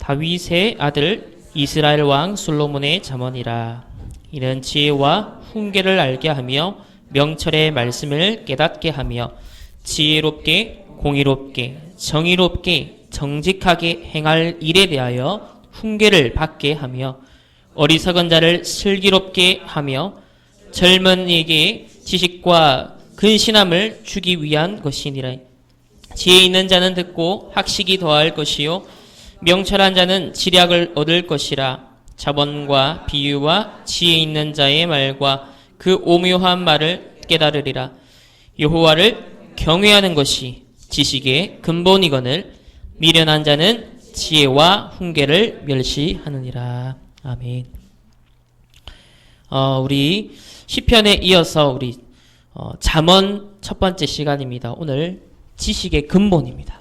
다윗의 아들 이스라엘 왕 솔로몬의 잠언이라. 이는 지혜와 훈계를 알게 하며 명철의 말씀을 깨닫게 하며 지혜롭게 공의롭게 정의롭게 정직하게 행할 일에 대하여 훈계를 받게 하며 어리석은 자를 슬기롭게 하며 젊은 이에게 지식과 근신함을 주기 위한 것이니라. 지혜 있는 자는 듣고 학식이 더할 것이요 명철한 자는 지략을 얻을 것이라. 자본과 비유와 지혜 있는 자의 말과 그 오묘한 말을 깨달으리라. 여호와를 경외하는 것이 지식의 근본이거늘 미련한 자는 지혜와 훈계를 멸시하느니라. 아멘. 우리 시편에 이어서 우리 잠언 첫 번째 시간입니다. 오늘 지식의 근본입니다.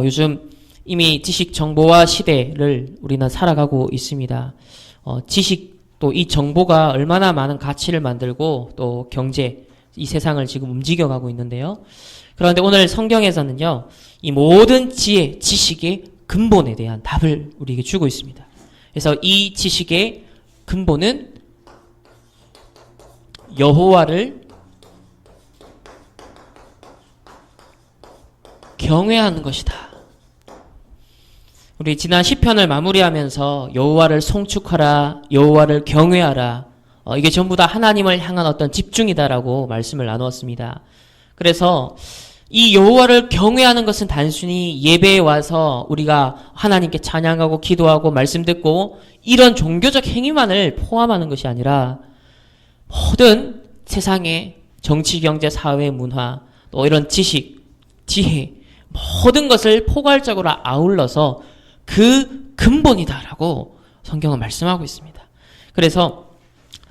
요즘 이미 지식 정보화 시대를 우리는 살아가고 있습니다. 지식도 이 정보가 얼마나 많은 가치를 만들고 또 경제, 이 세상을 지금 움직여가고 있는데요. 그런데 오늘 성경에서는요, 이 모든 지혜, 지식의 근본에 대한 답을 우리에게 주고 있습니다. 그래서 이 지식의 근본은 여호와를 경외하는 것이다. 우리 지난 시편을 마무리하면서 여호와를 송축하라, 여호와를 경외하라, 이게 전부 다 하나님을 향한 어떤 집중이다라고 말씀을 나누었습니다. 그래서 이 여호와를 경외하는 것은 단순히 예배에 와서 우리가 하나님께 찬양하고 기도하고 말씀 듣고 이런 종교적 행위만을 포함하는 것이 아니라 모든 세상의 정치, 경제, 사회, 문화, 또 이런 지식, 지혜, 모든 것을 포괄적으로 아울러서 그 근본이다라고 성경은 말씀하고 있습니다. 그래서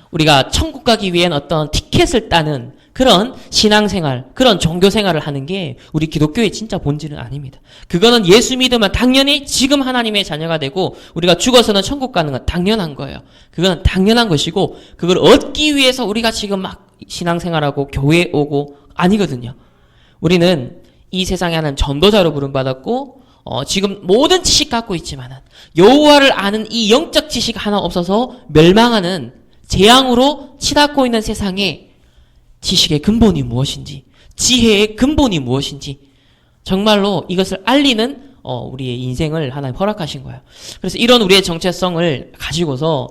우리가 천국 가기 위한 어떤 티켓을 따는 그런 신앙생활, 그런 종교생활을 하는 게 우리 기독교의 진짜 본질은 아닙니다. 그거는 예수 믿으면 당연히 지금 하나님의 자녀가 되고 우리가 죽어서는 천국 가는 건 당연한 거예요. 그건 당연한 것이고 그걸 얻기 위해서 우리가 지금 막 신앙생활하고 교회에 오고 아니거든요. 우리는 이 세상에 하는 전도자로 부름받았고 지금 모든 지식 갖고 있지만은 여호와를 아는 이 영적 지식 하나 없어서 멸망하는 재앙으로 치닫고 있는 세상에 지식의 근본이 무엇인지, 지혜의 근본이 무엇인지 정말로 이것을 알리는 우리의 인생을 하나님 허락하신 거예요. 그래서 이런 우리의 정체성을 가지고서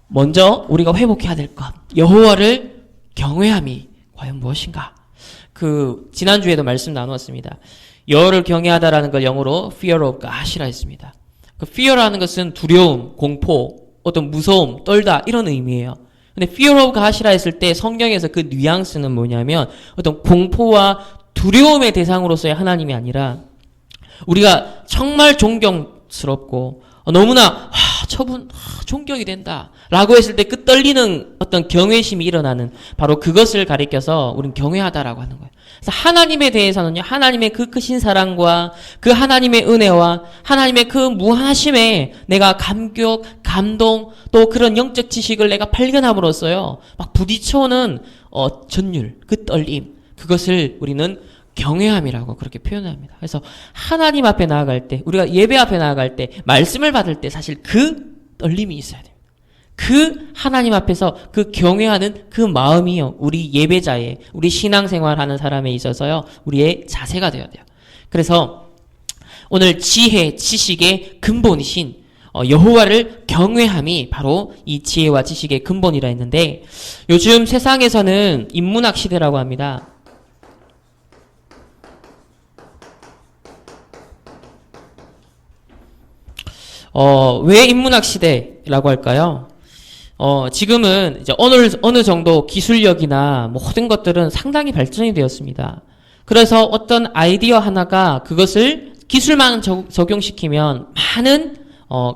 먼저 우리가 회복해야 될 것, 여호와를 경외함이 과연 무엇인가? 지난주에도 말씀 나누었습니다. 여호와를 경외하다라는 걸 영어로 fear of God이라 했습니다. 그 fear라는 것은 두려움, 공포, 어떤 무서움, 떨다 이런 의미예요. 근데 fear of God이라 했을 때 성경에서 그 뉘앙스는 뭐냐면 어떤 공포와 두려움의 대상으로서의 하나님이 아니라 우리가 정말 존경스럽고 너무나 저분 존경이 된다 라고 했을 때 그 떨리는 어떤 경외심이 일어나는 바로 그것을 가리켜서 우리는 경외하다라고 하는 거예요. 그래서 하나님에 대해서는요, 하나님의 그 크신 사랑과 그 하나님의 은혜와 하나님의 그 무한하심에 내가 감격, 감동, 또 그런 영적 지식을 내가 발견함으로써요, 막 부딪혀오는 전율, 그 떨림, 그것을 우리는 경외함이라고 그렇게 표현합니다. 그래서 하나님 앞에 나아갈 때, 우리가 예배 앞에 나아갈 때, 말씀을 받을 때 사실 그 떨림이 있어야 됩니다. 그 하나님 앞에서 그 경외하는 그 마음이요, 우리 예배자의, 우리 신앙생활하는 사람에 있어서요, 우리의 자세가 되어야 돼요. 그래서 오늘 지혜, 지식의 근본이신 여호와를 경외함이 바로 이 지혜와 지식의 근본이라 했는데, 요즘 세상에서는 인문학 시대라고 합니다. 왜 인문학 시대라고 할까요? 지금은 이제 어느 정도 기술력이나 모든 것들은 상당히 발전이 되었습니다. 그래서 어떤 아이디어 하나가 그것을 기술만 적용시키면 많은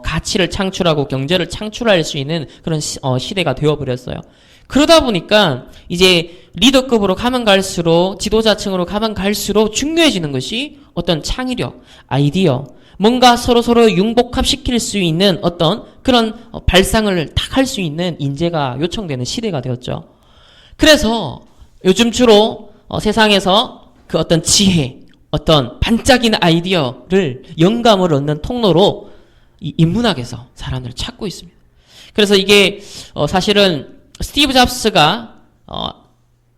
가치를 창출하고 경제를 창출할 수 있는 그런 시대가 되어버렸어요. 그러다 보니까 이제 리더급으로 가면 갈수록, 지도자층으로 가면 갈수록 중요해지는 것이 어떤 창의력, 아이디어, 뭔가 서로 융복합시킬 수 있는 어떤 그런 발상을 딱 할 수 있는 인재가 요청되는 시대가 되었죠. 그래서 요즘 주로 세상에서 그 어떤 지혜, 어떤 반짝이는 아이디어를 영감을 얻는 통로로 이 인문학에서 사람들을 찾고 있습니다. 그래서 이게 사실은 스티브 잡스가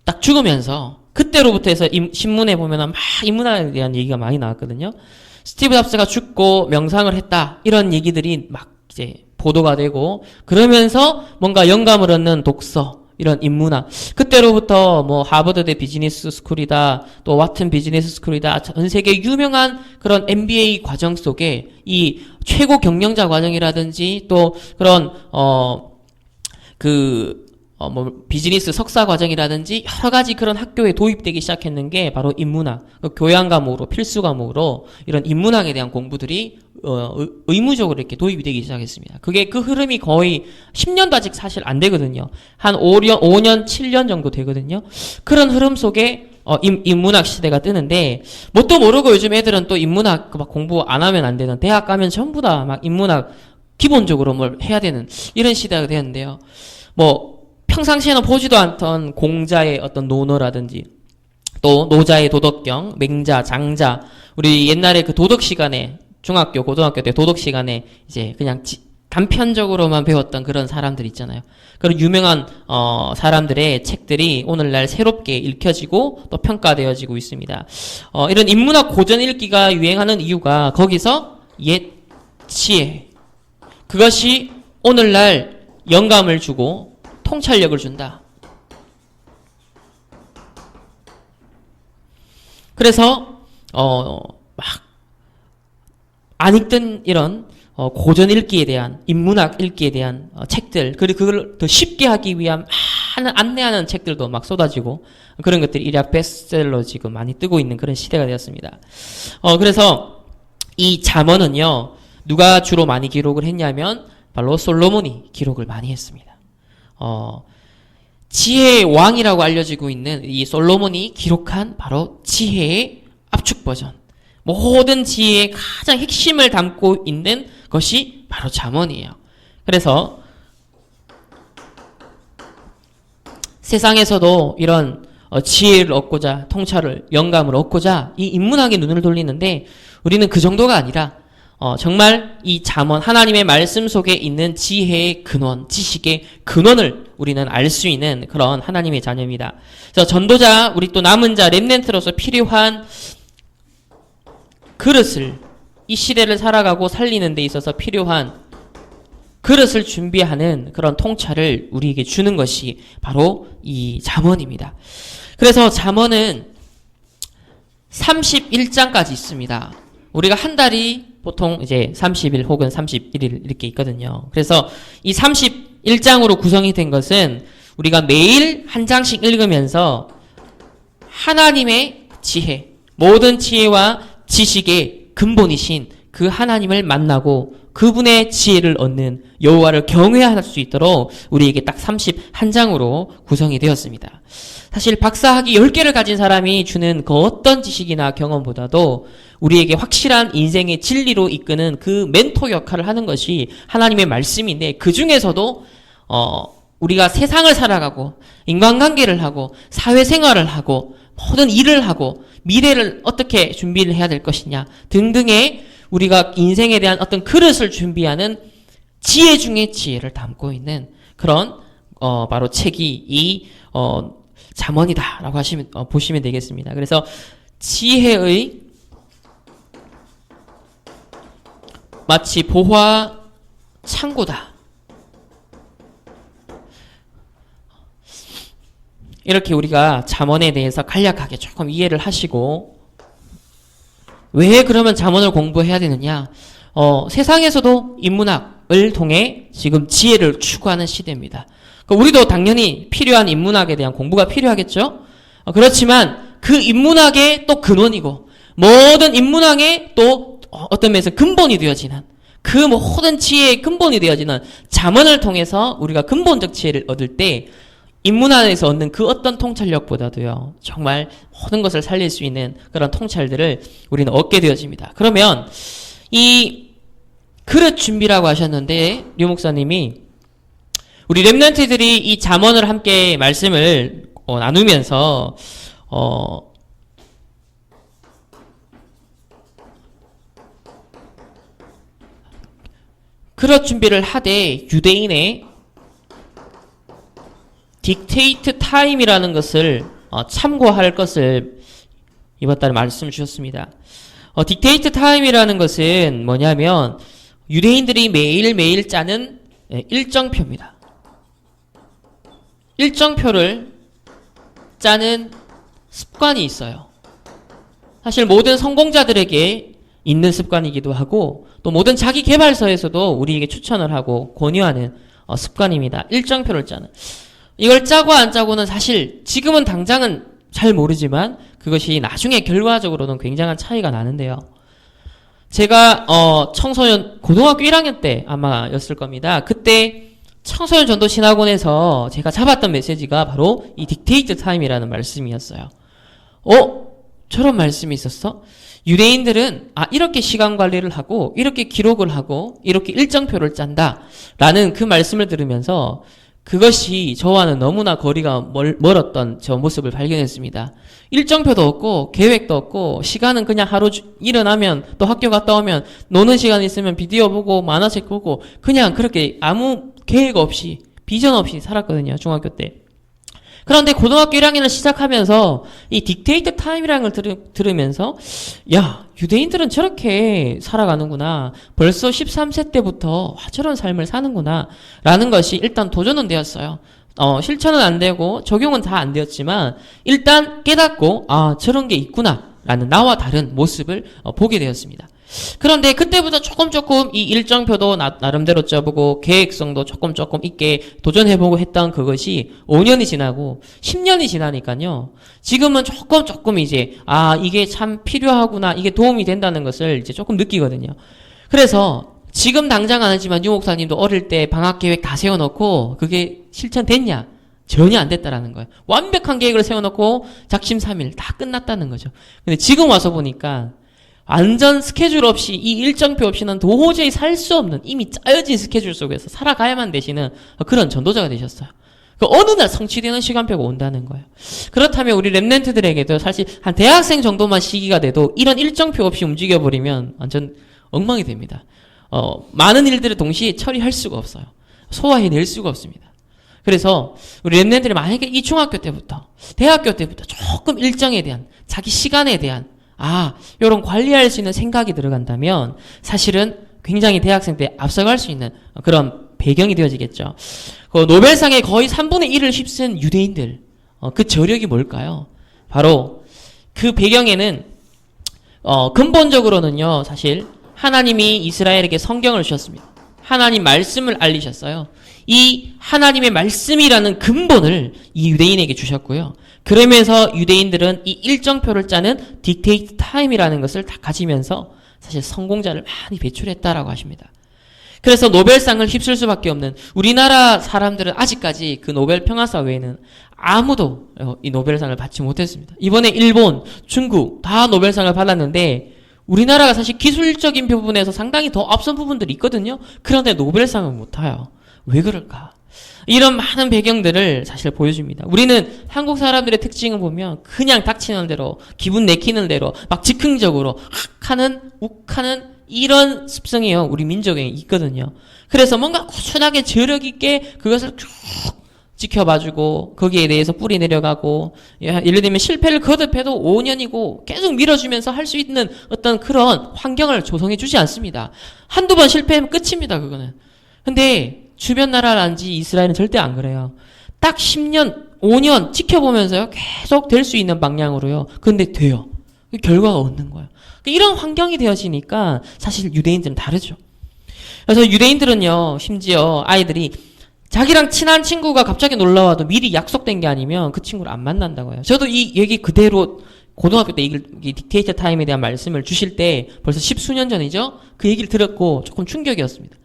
딱 죽으면서 그때로부터 해서 신문에 보면 막 인문학에 대한 얘기가 많이 나왔거든요. 스티브 잡스가 죽고 명상을 했다 이런 얘기들이 막 이제 보도가 되고, 그러면서 뭔가 영감을 얻는 독서, 이런 인문학, 그때로부터 뭐 하버드대 비즈니스 스쿨이다, 또 와튼 비즈니스 스쿨이다, 전 세계 유명한 그런 MBA 과정 속에 이 최고 경영자 과정이라든지 또 그런 비즈니스 석사 과정이라든지 여러 가지 그런 학교에 도입되기 시작했는 게 바로 인문학, 교양 과목으로, 필수 과목으로 이런 인문학에 대한 공부들이 의무적으로 이렇게 도입이 되기 시작했습니다. 그 흐름이 거의 10년도 아직 사실 안 되거든요. 한 5년, 7년 정도 되거든요. 그런 흐름 속에 인문학 시대가 뜨는데, 뭣도 모르고 요즘 애들은 또 인문학 막 공부 안 하면 안 되는, 대학 가면 전부 다 막 인문학 기본적으로 뭘 해야 되는 이런 시대가 되었는데요. 평상시에는 보지도 않던 공자의 어떤 논어라든지, 또 노자의 도덕경, 맹자, 장자, 우리 옛날에 그 도덕 시간에, 중학교, 고등학교 때 도덕 시간에 이제 그냥 단편적으로만 배웠던 그런 사람들 있잖아요. 그런 유명한 사람들의 책들이 오늘날 새롭게 읽혀지고 또 평가되어지고 있습니다. 이런 인문학 고전 읽기가 유행하는 이유가 거기서 옛 지혜, 그것이 오늘날 영감을 주고 통찰력을 준다. 그래서 막 안 읽던 이런 고전 읽기에 대한, 인문학 읽기에 대한 책들, 그리고 그걸 더 쉽게 하기 위한 많은 안내하는 책들도 막 쏟아지고, 그런 것들이 일약 베스트셀러 지금 많이 뜨고 있는 그런 시대가 되었습니다. 그래서 이 잠언은요, 누가 주로 많이 기록을 했냐면 바로 솔로몬이 기록을 많이 했습니다. 지혜의 왕이라고 알려지고 있는 이 솔로몬이 기록한 바로 지혜의 압축 버전, 모든 지혜의 가장 핵심을 담고 있는 것이 바로 잠언이에요. 그래서 세상에서도 이런 지혜를 얻고자, 통찰을, 영감을 얻고자 이 인문학에 눈을 돌리는데, 우리는 그 정도가 아니라 정말 이 잠언, 하나님의 말씀 속에 있는 지혜의 근원, 지식의 근원을 우리는 알 수 있는 그런 하나님의 자녀입니다. 그래서 전도자, 우리 또 남은 자, 렘넌트로서 필요한 그릇을, 이 시대를 살아가고 살리는 데 있어서 필요한 그릇을 준비하는 그런 통찰을 우리에게 주는 것이 바로 이 잠언입니다. 그래서 잠언은 31장까지 있습니다. 우리가 한 달이 보통 이제 30일 혹은 31일 이렇게 있거든요. 그래서 이 31장으로 구성이 된 것은 우리가 매일 한 장씩 읽으면서 하나님의 지혜, 모든 지혜와 지식의 근본이신 그 하나님을 만나고 그분의 지혜를 얻는, 여호와를 경외할 수 있도록 우리에게 딱 31장으로 구성이 되었습니다. 사실 박사학위 10개를 가진 사람이 주는 그 어떤 지식이나 경험보다도 우리에게 확실한 인생의 진리로 이끄는 그 멘토 역할을 하는 것이 하나님의 말씀인데, 그 중에서도 우리가 세상을 살아가고 인간관계를 하고 사회생활을 하고 모든 일을 하고 미래를 어떻게 준비를 해야 될 것이냐 등등의 우리가 인생에 대한 어떤 그릇을 준비하는 지혜 중에 지혜를 담고 있는 그런 바로 책이 이 잠언이다라고 보시면 되겠습니다. 그래서 지혜의 마치 보화 창고다, 이렇게 우리가 잠언에 대해서 간략하게 조금 이해를 하시고, 왜 그러면 잠언을 공부해야 되느냐? 세상에서도 인문학을 통해 지금 지혜를 추구하는 시대입니다. 그러니까 우리도 당연히 필요한 인문학에 대한 공부가 필요하겠죠? 그렇지만 그 인문학의 또 근원이고, 모든 인문학의 또 어떤 면에서 근본이 되어지는, 그 모든 지혜의 근본이 되어지는 잠언을 통해서 우리가 근본적 지혜를 얻을 때 인문학에서 얻는 그 어떤 통찰력보다도요, 정말 모든 것을 살릴 수 있는 그런 통찰들을 우리는 얻게 되어집니다. 그러면 이 그릇 준비라고 하셨는데, 류 목사님이 우리 렘넌트들이 이 잠언을 함께 말씀을 나누면서 그럴 준비를 하되 유대인의 딕테이트 타임이라는 것을 참고할 것을 이번 달에 말씀을 주셨습니다. 딕테이트 타임이라는 것은 뭐냐면 유대인들이 매일매일 짜는 일정표입니다. 일정표를 짜는 습관이 있어요. 사실 모든 성공자들에게 있는 습관이기도 하고 또 모든 자기 개발서에서도 우리에게 추천을 하고 권유하는 습관입니다. 일정표를 짜는. 이걸 짜고 안 짜고는 사실 지금은 당장은 잘 모르지만 그것이 나중에 결과적으로는 굉장한 차이가 나는데요. 제가 청소년 고등학교 1학년 때 아마였을 겁니다. 그때 청소년 전도 신학원에서 제가 잡았던 메시지가 바로 이 딕테이트 타임이라는 말씀이었어요. 저런 말씀이 있었어? 유대인들은 이렇게 시간 관리를 하고 이렇게 기록을 하고 이렇게 일정표를 짠다 라는 그 말씀을 들으면서 그것이 저와는 너무나 거리가 멀었던 저 모습을 발견했습니다. 일정표도 없고 계획도 없고 시간은 그냥 하루 일어나면 또 학교 갔다 오면 노는 시간 있으면 비디오 보고 만화책 보고 그냥 그렇게 아무 계획 없이 비전 없이 살았거든요. 중학교 때. 그런데 고등학교 1학년을 시작하면서 이 딕테이트 타임이라는 걸 들으면서 야, 유대인들은 저렇게 살아가는구나. 벌써 13세 때부터 저런 삶을 사는구나. 라는 것이 일단 도전은 되었어요. 실천은 안 되고 적용은 다 안 되었지만 일단 깨닫고 저런 게 있구나. 라는 나와 다른 모습을 보게 되었습니다. 그런데 그때부터 조금 이 일정표도 나름대로 짜보고 계획성도 조금 있게 도전해보고 했던 그것이 5년이 지나고 10년이 지나니까요. 지금은 조금 이제 이게 참 필요하구나, 이게 도움이 된다는 것을 이제 조금 느끼거든요. 그래서 지금 당장 안 하지만 유 목사님도 어릴 때 방학 계획 다 세워놓고 그게 실천됐냐? 전혀 안 됐다라는 거예요. 완벽한 계획을 세워놓고 작심삼일 다 끝났다는 거죠. 근데 지금 와서 보니까 완전 스케줄 없이 이 일정표 없이는 도저히 살 수 없는 이미 짜여진 스케줄 속에서 살아가야만 되시는 그런 전도자가 되셨어요. 어느 날 성취되는 시간표가 온다는 거예요. 그렇다면 우리 랩런트들에게도 사실 한 대학생 정도만 시기가 돼도 이런 일정표 없이 움직여버리면 완전 엉망이 됩니다. 많은 일들을 동시에 처리할 수가 없어요. 소화해낼 수가 없습니다. 그래서 우리 랩런트들이 만약에 이 중학교 때부터 대학교 때부터 조금 일정에 대한 자기 시간에 대한 요런 관리할 수 있는 생각이 들어간다면 사실은 굉장히 대학생 때 앞서갈 수 있는 그런 배경이 되어지겠죠. 노벨상의 거의 3분의 1을 휩쓴 유대인들, 그 저력이 뭘까요? 바로 그 배경에는 근본적으로는요, 사실 하나님이 이스라엘에게 성경을 주셨습니다. 하나님 말씀을 알리셨어요. 이 하나님의 말씀이라는 근본을 이 유대인에게 주셨고요. 그러면서 유대인들은 이 일정표를 짜는 딕테이트 타임이라는 것을 다 가지면서 사실 성공자를 많이 배출했다라고 하십니다. 그래서 노벨상을 휩쓸 수밖에 없는 우리나라 사람들은 아직까지 그 노벨 평화사 외에는 아무도 이 노벨상을 받지 못했습니다. 이번에 일본, 중국 다 노벨상을 받았는데 우리나라가 사실 기술적인 부분에서 상당히 더 앞선 부분들이 있거든요. 그런데 노벨상은 못 타요. 왜 그럴까? 이런 많은 배경들을 사실 보여줍니다. 우리는 한국 사람들의 특징을 보면 그냥 닥치는 대로 기분 내키는 대로 막 즉흥적으로 하는 욱하는 이런 습성이요. 우리 민족에 있거든요. 그래서 뭔가 꾸준하게 저력 있게 그것을 쭉 지켜봐주고 거기에 대해서 뿌리 내려가고 예를 들면 실패를 거듭해도 5년이고 계속 밀어주면서 할 수 있는 어떤 그런 환경을 조성해 주지 않습니다. 한두 번 실패하면 끝입니다. 그거는. 근데 주변 나라라든지 이스라엘은 절대 안 그래요. 딱 10년, 5년 지켜보면서요. 계속 될 수 있는 방향으로요. 근데 돼요. 결과가 얻는 거예요. 이런 환경이 되어지니까 사실 유대인들은 다르죠. 그래서 유대인들은요. 심지어 아이들이 자기랑 친한 친구가 갑자기 놀러와도 미리 약속된 게 아니면 그 친구를 안 만난다고 해요. 저도 이 얘기 그대로 고등학교 때 이 딕테이터 타임에 대한 말씀을 주실 때 벌써 10수년 전이죠. 그 얘기를 들었고 조금 충격이었습니다.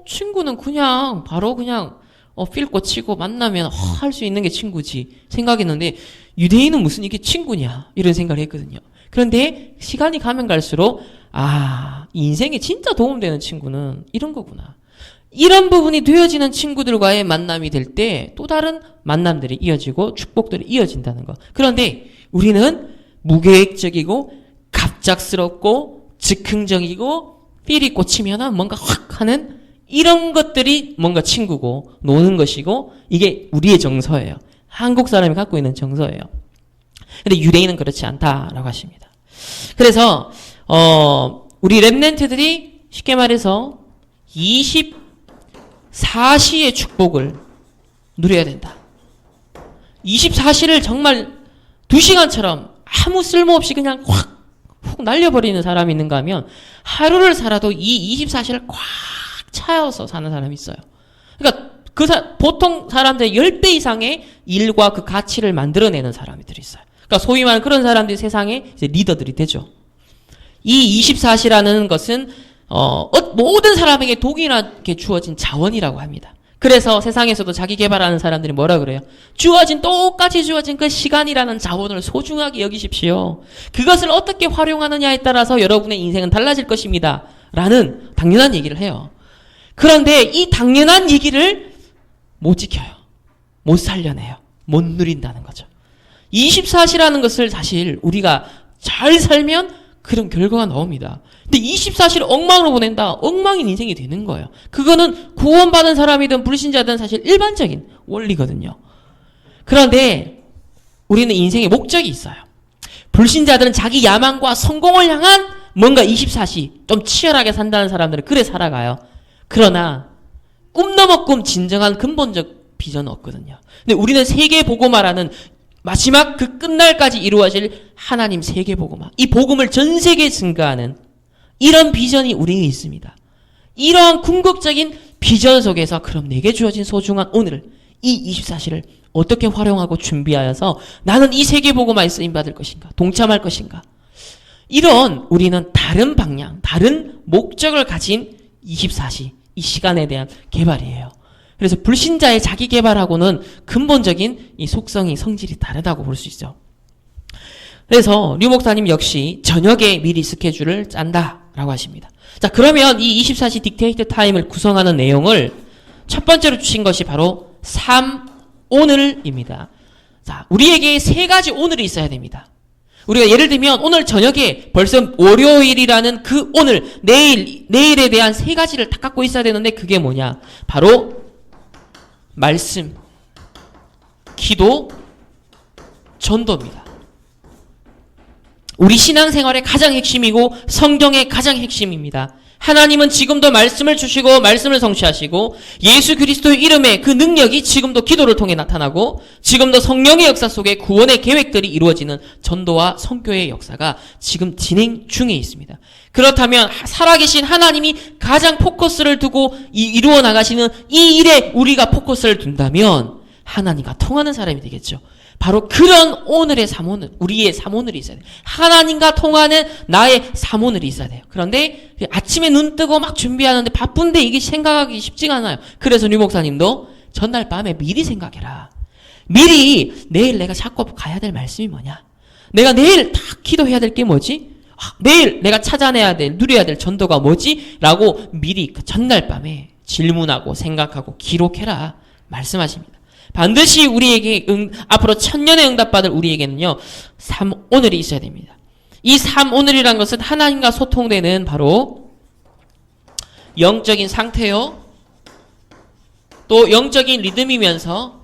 친구는 그냥 바로 그냥 필 꽂히고 만나면 할 수 있는 게 친구지 생각했는데 유대인은 무슨 이게 친구냐 이런 생각을 했거든요. 그런데 시간이 가면 갈수록 인생에 진짜 도움되는 친구는 이런 거구나. 이런 부분이 되어지는 친구들과의 만남이 될 때 또 다른 만남들이 이어지고 축복들이 이어진다는 거. 그런데 우리는 무계획적이고 갑작스럽고 즉흥적이고 필이 꽂히면은 뭔가 확 하는 이런 것들이 뭔가 친구고 노는 것이고 이게 우리의 정서예요. 한국 사람이 갖고 있는 정서예요. 근데 유대인은 그렇지 않다라고 하십니다. 그래서 우리 렘넌트들이 쉽게 말해서 24시의 축복을 누려야 된다. 24시를 정말 2시간처럼 아무 쓸모없이 그냥 훅 날려버리는 사람이 있는가 하면 하루를 살아도 이 24시를 꽉 차여서 사는 사람이 있어요. 그러니까 보통 사람들의 10배 이상의 일과 그 가치를 만들어내는 사람들이 있어요. 그러니까 소위 말하는 그런 사람들이 세상의 이제 리더들이 되죠. 이 24시라는 것은 모든 사람에게 독일하게 주어진 자원이라고 합니다. 그래서 세상에서도 자기 개발하는 사람들이 뭐라 그래요? 똑같이 주어진 그 시간이라는 자원을 소중하게 여기십시오. 그것을 어떻게 활용하느냐에 따라서 여러분의 인생은 달라질 것입니다. 라는 당연한 얘기를 해요. 그런데 이 당연한 얘기를 못 지켜요. 못 살려내요. 못 누린다는 거죠. 24시라는 것을 사실 우리가 잘 살면 그런 결과가 나옵니다. 근데 24시를 엉망으로 보낸다. 엉망인 인생이 되는 거예요. 그거는 구원받은 사람이든 불신자든 사실 일반적인 원리거든요. 그런데 우리는 인생에 목적이 있어요. 불신자들은 자기 야망과 성공을 향한 뭔가 24시 좀 치열하게 산다는 사람들은 그래 살아가요. 그러나 꿈 넘어 꿈 진정한 근본적 비전은 없거든요. 근데 우리는 세계 복음화라는 마지막 그 끝날까지 이루어질 하나님 세계 복음화, 이 복음을 전 세계에 증가하는 이런 비전이 우리에게 있습니다. 이러한 궁극적인 비전 속에서 그럼 내게 주어진 소중한 오늘을, 이 24시를 어떻게 활용하고 준비하여서 나는 이 세계 복음화에 쓰임받을 것인가, 동참할 것인가, 이런 우리는 다른 방향, 다른 목적을 가진 24시, 이 시간에 대한 개발이에요. 그래서 불신자의 자기 개발하고는 근본적인 이 속성이, 성질이 다르다고 볼 수 있죠. 그래서 류 목사님 역시 저녁에 미리 스케줄을 짠다라고 하십니다. 자, 그러면 이 24시 딕테이트 타임을 구성하는 내용을 첫 번째로 주신 것이 바로 3오늘입니다. 자, 우리에게 세 가지 오늘이 있어야 됩니다. 우리가 예를 들면 오늘 저녁에 벌써 월요일이라는 그 오늘, 내일에 대한 세 가지를 다 갖고 있어야 되는데 그게 뭐냐? 바로 말씀, 기도, 전도입니다. 우리 신앙생활의 가장 핵심이고 성경의 가장 핵심입니다. 하나님은 지금도 말씀을 주시고 말씀을 성취하시고 예수 그리스도의 이름에 그 능력이 지금도 기도를 통해 나타나고 지금도 성령의 역사 속에 구원의 계획들이 이루어지는 전도와 선교의 역사가 지금 진행 중에 있습니다. 그렇다면 살아계신 하나님이 가장 포커스를 두고 이루어 나가시는 이 일에 우리가 포커스를 둔다면 하나님과 통하는 사람이 되겠죠. 바로 그런 오늘의 3오늘, 우리의 3오늘이 있어야 돼요. 하나님과 통하는 나의 3오늘이 있어야 돼요. 그런데 아침에 눈 뜨고 막 준비하는데 바쁜데 이게 생각하기 쉽지가 않아요. 그래서 류 목사님도 전날 밤에 미리 생각해라. 미리 내일 내가 자꾸 가야 될 말씀이 뭐냐? 내가 내일 딱 기도해야 될 게 뭐지? 내일 내가 찾아내야 될, 누려야 될 전도가 뭐지? 라고 미리 그 전날 밤에 질문하고 생각하고 기록해라 말씀하십니다. 반드시 우리에게 앞으로 1000년의 응답받을 우리에게는요 3오늘이 있어야 됩니다. 이 3오늘이란 것은 하나님과 소통되는 바로 영적인 상태요, 또 영적인 리듬이면서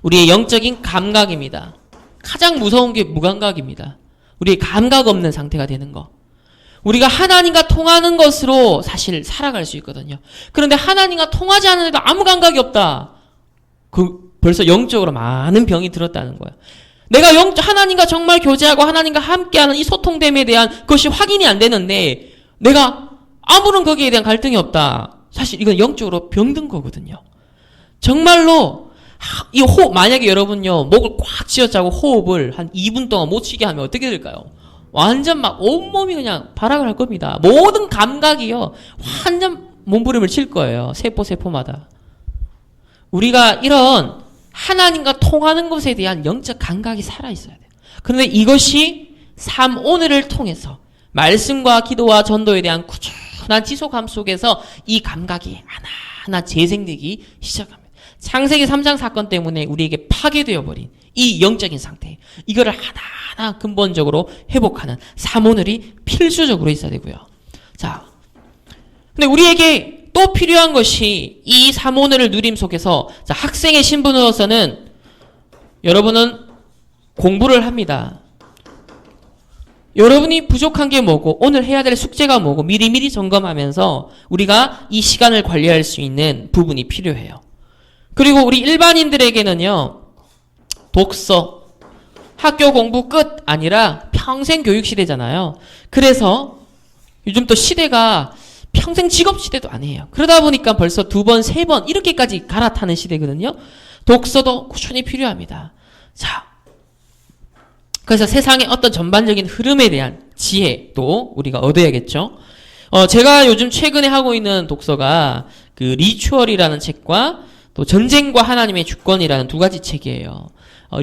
우리의 영적인 감각입니다. 가장 무서운 게 무감각입니다. 우리의 감각 없는 상태가 되는 거. 우리가 하나님과 통하는 것으로 사실 살아갈 수 있거든요. 그런데 하나님과 통하지 않는데도 아무 감각이 없다. 벌써 영적으로 많은 병이 들었다는 거예요. 내가 하나님과 정말 교제하고 하나님과 함께하는 이 소통됨에 대한 것이 확인이 안 되는데 내가 아무런 거기에 대한 갈등이 없다. 사실 이건 영적으로 병든 거거든요. 정말로 만약에 여러분요 목을 꽉 쥐어짜고 호흡을 한 2분 동안 못 쉬게 하면 어떻게 될까요? 완전 막 온몸이 그냥 발악을 할 겁니다. 모든 감각이요 완전 몸부림을 칠 거예요. 세포마다. 우리가 이런 하나님과 통하는 것에 대한 영적 감각이 살아있어야 돼요. 그런데 이것이 3오늘을 통해서 말씀과 기도와 전도에 대한 꾸준한 지속함 속에서 이 감각이 하나하나 재생되기 시작합니다. 창세기 3장 사건 때문에 우리에게 파괴되어 버린 이 영적인 상태, 이거를 하나하나 근본적으로 회복하는 사모늘이 필수적으로 있어야 되고요. 자, 근데 우리에게 또 필요한 것이 이 사모늘을 누림 속에서, 자, 학생의 신분으로서는 여러분은 공부를 합니다. 여러분이 부족한 게 뭐고 오늘 해야 될 숙제가 뭐고 미리미리 점검하면서 우리가 이 시간을 관리할 수 있는 부분이 필요해요. 그리고 우리 일반인들에게는요, 독서, 학교 공부 끝 아니라 평생 교육 시대잖아요. 그래서 요즘 또 시대가 평생 직업 시대도 아니에요. 그러다 보니까 벌써 2번, 3번 이렇게까지 갈아타는 시대거든요. 독서도 꾸준히 필요합니다. 자, 그래서 세상의 어떤 전반적인 흐름에 대한 지혜도 우리가 얻어야겠죠. 제가 요즘 최근에 하고 있는 독서가 그 리추얼이라는 책과 또 전쟁과 하나님의 주권이라는 2가지 책이에요.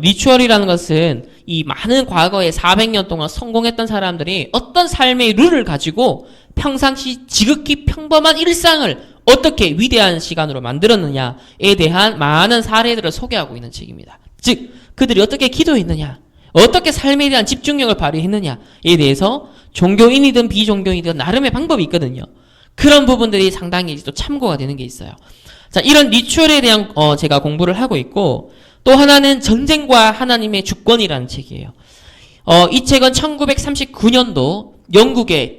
리추얼이라는 것은 이 많은 과거에 400년 동안 성공했던 사람들이 어떤 삶의 룰을 가지고 평상시 지극히 평범한 일상을 어떻게 위대한 시간으로 만들었느냐에 대한 많은 사례들을 소개하고 있는 책입니다. 즉, 그들이 어떻게 기도했느냐, 어떻게 삶에 대한 집중력을 발휘했느냐에 대해서 종교인이든 비종교인이든 나름의 방법이 있거든요. 그런 부분들이 상당히 또 참고가 되는 게 있어요. 자, 이런 리추얼에 대한 제가 공부를 하고 있고, 또 하나는 전쟁과 하나님의 주권이라는 책이에요. 이 책은 1939년도 영국의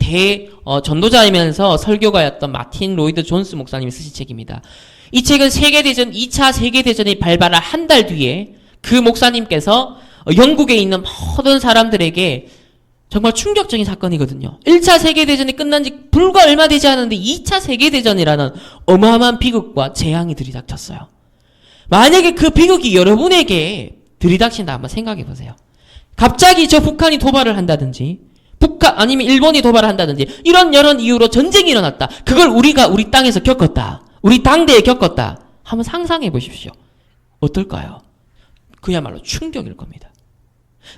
전도자이면서 설교가였던 마틴 로이드 존스 목사님이 쓰신 책입니다. 이 책은 세계대전, 2차 세계대전이 발발한 한 달 뒤에 그 목사님께서 영국에 있는 모든 사람들에게 정말 충격적인 사건이거든요. 1차 세계대전이 끝난 지 불과 얼마 되지 않았는데 2차 세계대전이라는 어마어마한 비극과 재앙이 들이닥쳤어요. 만약에 그 비극이 여러분에게 들이닥친다 한번 생각해 보세요. 갑자기 저 북한이 도발을 한다든지, 아니면 일본이 도발을 한다든지, 이런 이유로 전쟁이 일어났다. 그걸 우리가 우리 땅에서 겪었다. 우리 당대에 겪었다. 한번 상상해 보십시오. 어떨까요? 그야말로 충격일 겁니다.